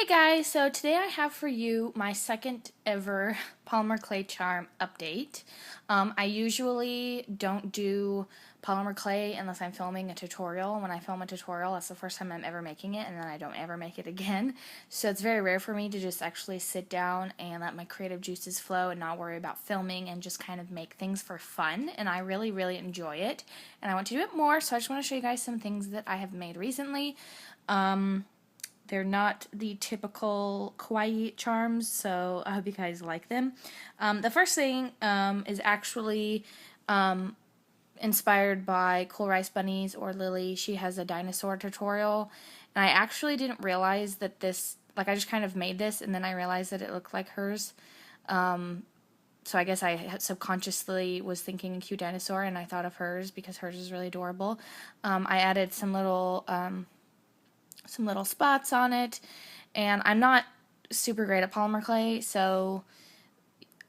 Guys, so today I have for you my second ever polymer clay charm update. I usually don't do polymer clay unless I'm filming a tutorial. When I film a tutorial, that's the first time I'm ever making it, and then I don't ever make it again. So it's very rare for me to just actually sit down and let my creative juices flow and not worry about filming and just kind of make things for fun, and I really, really enjoy it. And I want to do it more, so I just want to show you guys some things that I have made recently. They're not the typical kawaii charms, so I hope you guys like them. The first thing is actually inspired by Cool Rice Bunnies or Lily. She has a dinosaur tutorial, and I actually didn't realize that this, like, I just kind of made this, and then I realized that it looked like hers. So I guess I subconsciously was thinking cute dinosaur, and I thought of hers because hers is really adorable. I added some little spots on it, and I'm not super great at polymer clay, so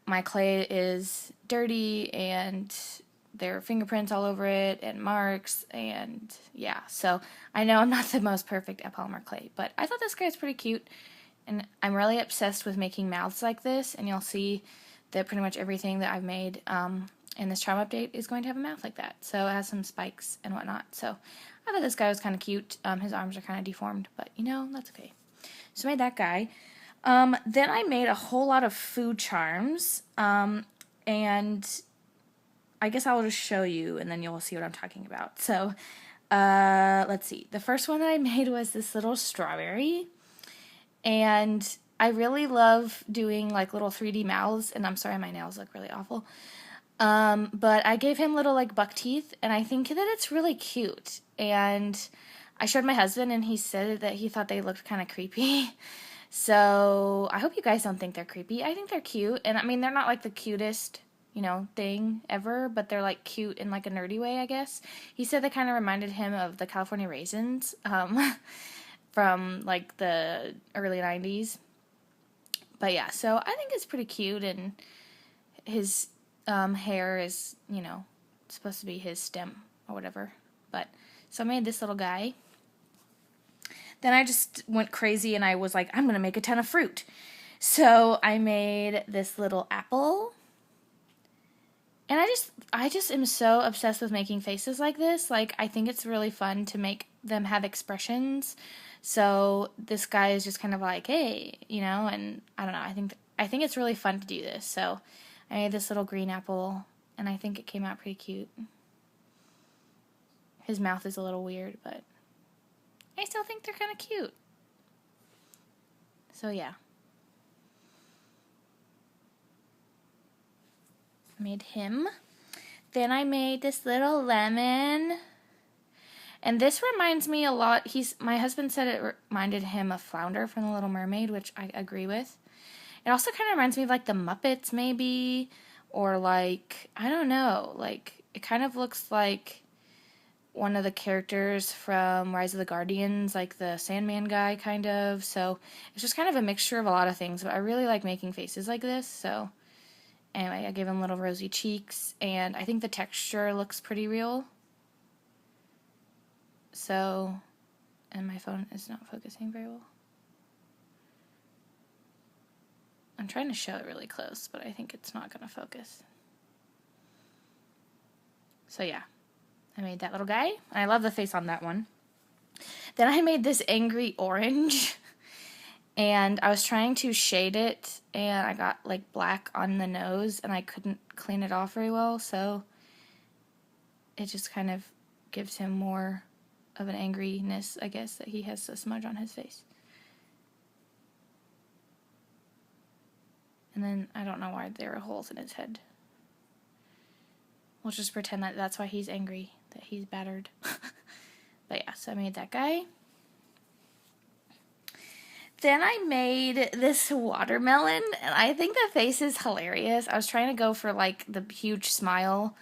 my clay is dirty and there are fingerprints all over it and marks, and yeah, so I know I'm not the most perfect at polymer clay, but I thought this guy's pretty cute, and I'm really obsessed with making mouths like this, and you'll see that pretty much everything that I've made in this charm update is going to have a mouth like that. So it has some spikes and whatnot. So I thought this guy was kind of cute. His arms are kind of deformed, but you know, that's okay. So I made that guy. Then I made a whole lot of food charms, and I guess I'll just show you and then you'll see what I'm talking about. So let's see. The first one that I made was this little strawberry, and I really love doing like little 3D mouths, and I'm sorry my nails look really awful. But I gave him little like buck teeth, and I think that it's really cute. And I showed my husband, and he said that he thought they looked kind of creepy. So I hope you guys don't think they're creepy. I think they're cute, and I mean, they're not like the cutest, you know, thing ever, but they're like cute in like a nerdy way, I guess. He said they kind of reminded him of the California Raisins, from like the early 90s. But yeah, so I think it's pretty cute, and his hair is, you know, supposed to be his stem or whatever. But so I made this little guy. Then I just went crazy and I was like, I'm gonna make a ton of fruit. So I made this little apple. And I just am so obsessed with making faces like this. Like, I think it's really fun to make them have expressions. So this guy is just kind of like, hey, you know, and I don't know, I think it's really fun to do this. So I made this little green apple, and I think it came out pretty cute. His mouth is a little weird, but I still think they're kind of cute. So yeah. I made him. Then I made this little lemon. And this reminds me a lot, my husband said it reminded him of Flounder from The Little Mermaid, which I agree with. It also kind of reminds me of like the Muppets maybe, or like, I don't know, like it kind of looks like one of the characters from Rise of the Guardians, like the Sandman guy kind of. So it's just kind of a mixture of a lot of things, but I really like making faces like this. So anyway, I gave him little rosy cheeks, and I think the texture looks pretty real. So, and my phone is not focusing very well. I'm trying to show it really close, but I think it's not going to focus. So yeah, I made that little guy, and I love the face on that one. Then I made this angry orange, and I was trying to shade it, and I got like black on the nose, and I couldn't clean it off very well, so it just kind of gives him more of an angriness, I guess, that he has a smudge on his face. And then I don't know why there are holes in his head. We'll just pretend that that's why he's angry, that he's battered. But yeah, so I made that guy. Then I made this watermelon, and I think the face is hilarious. I was trying to go for like the huge smile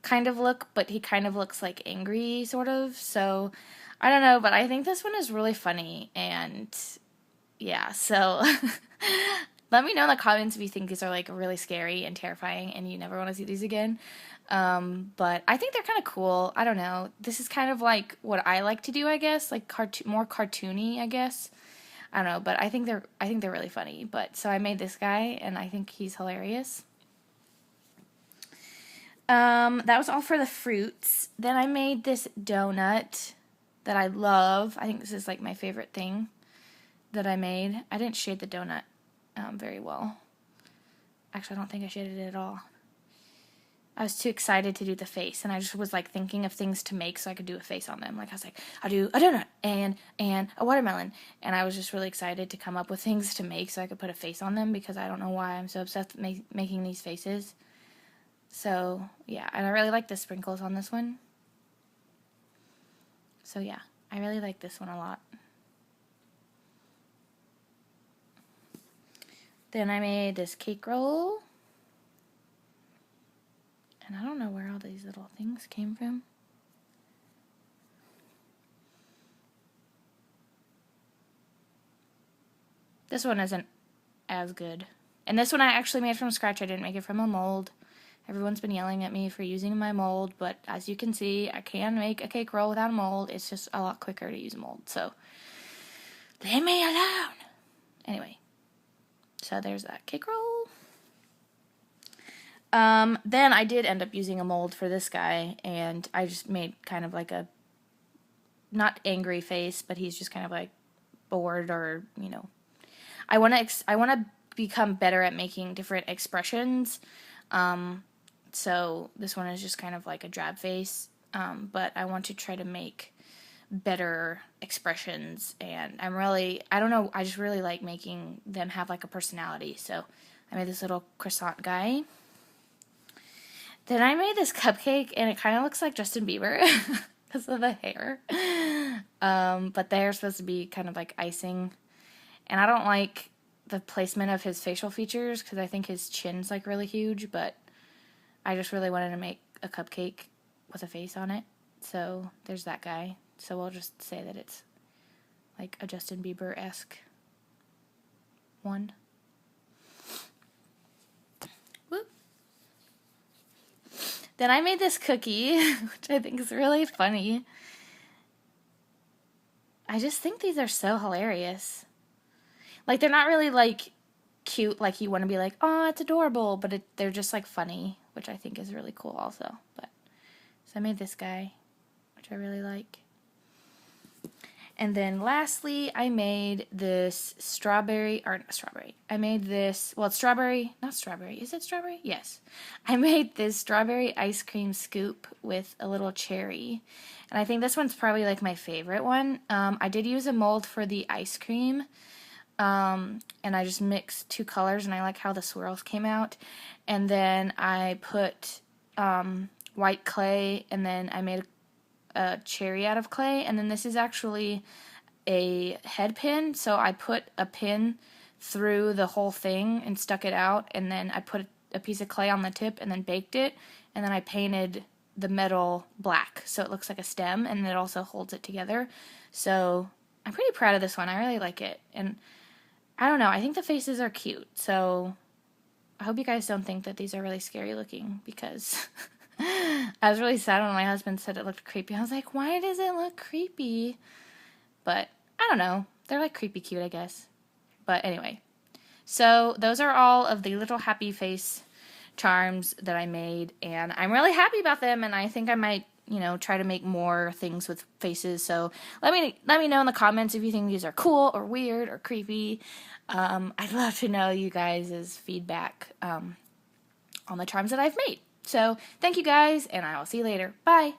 kind of look, but he kind of looks like angry, sort of. So I don't know, but I think this one is really funny, and yeah, so let me know in the comments if you think these are like really scary and terrifying and you never want to see these again. But I think they're kind of cool. I don't know. This is kind of like what I like to do, I guess, like more cartoony, I guess. I don't know, but I think they're really funny. But so I made this guy, and I think he's hilarious. That was all for the fruits. Then I made this donut that I love. I think this is like my favorite thing that I made. I didn't shade the donut very well. Actually, I don't think I shaded it at all. I was too excited to do the face, and I just was like thinking of things to make so I could do a face on them. Like I was like, I'll do a donut and a watermelon, and I was just really excited to come up with things to make so I could put a face on them, because I don't know why I'm so obsessed with making these faces. So yeah, and I really like the sprinkles on this one. So yeah, I really like this one a lot. Then I made this cake roll. And I don't know where all these little things came from. This one isn't as good. And this one I actually made from scratch. I didn't make it from a mold. Everyone's been yelling at me for using my mold, but as you can see, I can make a cake roll without a mold. It's just a lot quicker to use a mold. So, leave me alone. Anyway, so there's that cake roll. Then I did end up using a mold for this guy, and I just made kind of like a, not angry face, but he's just kind of like bored, or, you know, I want to become better at making different expressions. So this one is just kind of like a drab face, but I want to try to make better expressions, and I don't know, I just really like making them have like a personality. So I made this little croissant guy. Then I made this cupcake, and it kind of looks like Justin Bieber because of the hair. But the hair is supposed to be kind of like icing. And I don't like the placement of his facial features because I think his chin's like really huge, but I just really wanted to make a cupcake with a face on it. So there's that guy. So we'll just say that it's like a Justin Bieber-esque one. Then I made this cookie, which I think is really funny. I just think these are so hilarious. Like, they're not really, like, cute, like you want to be like, oh, it's adorable, but they're just, like, funny, which I think is really cool also. But so I made this guy, which I really like. And then lastly, I made this I made this, well, it's strawberry, not strawberry, is it strawberry? Yes. I made this strawberry ice cream scoop with a little cherry. And I think this one's probably like my favorite one. I did use a mold for the ice cream. And I just mixed two colors, and I like how the swirls came out. And then I put white clay, and then I made a cherry out of clay, and then this is actually a head pin, so I put a pin through the whole thing and stuck it out, and then I put a piece of clay on the tip and then baked it, and then I painted the metal black so it looks like a stem, and it also holds it together. So I'm pretty proud of this one. I really like it, and I don't know, I think the faces are cute, so I hope you guys don't think that these are really scary looking, because I was really sad when my husband said it looked creepy. I was like, why does it look creepy? But I don't know. They're like creepy cute, I guess. But anyway. So those are all of the little happy face charms that I made. And I'm really happy about them. And I think I might, you know, try to make more things with faces. So let me know in the comments if you think these are cool or weird or creepy. I'd love to know you guys' feedback on the charms that I've made. So, thank you guys, and I will see you later. Bye!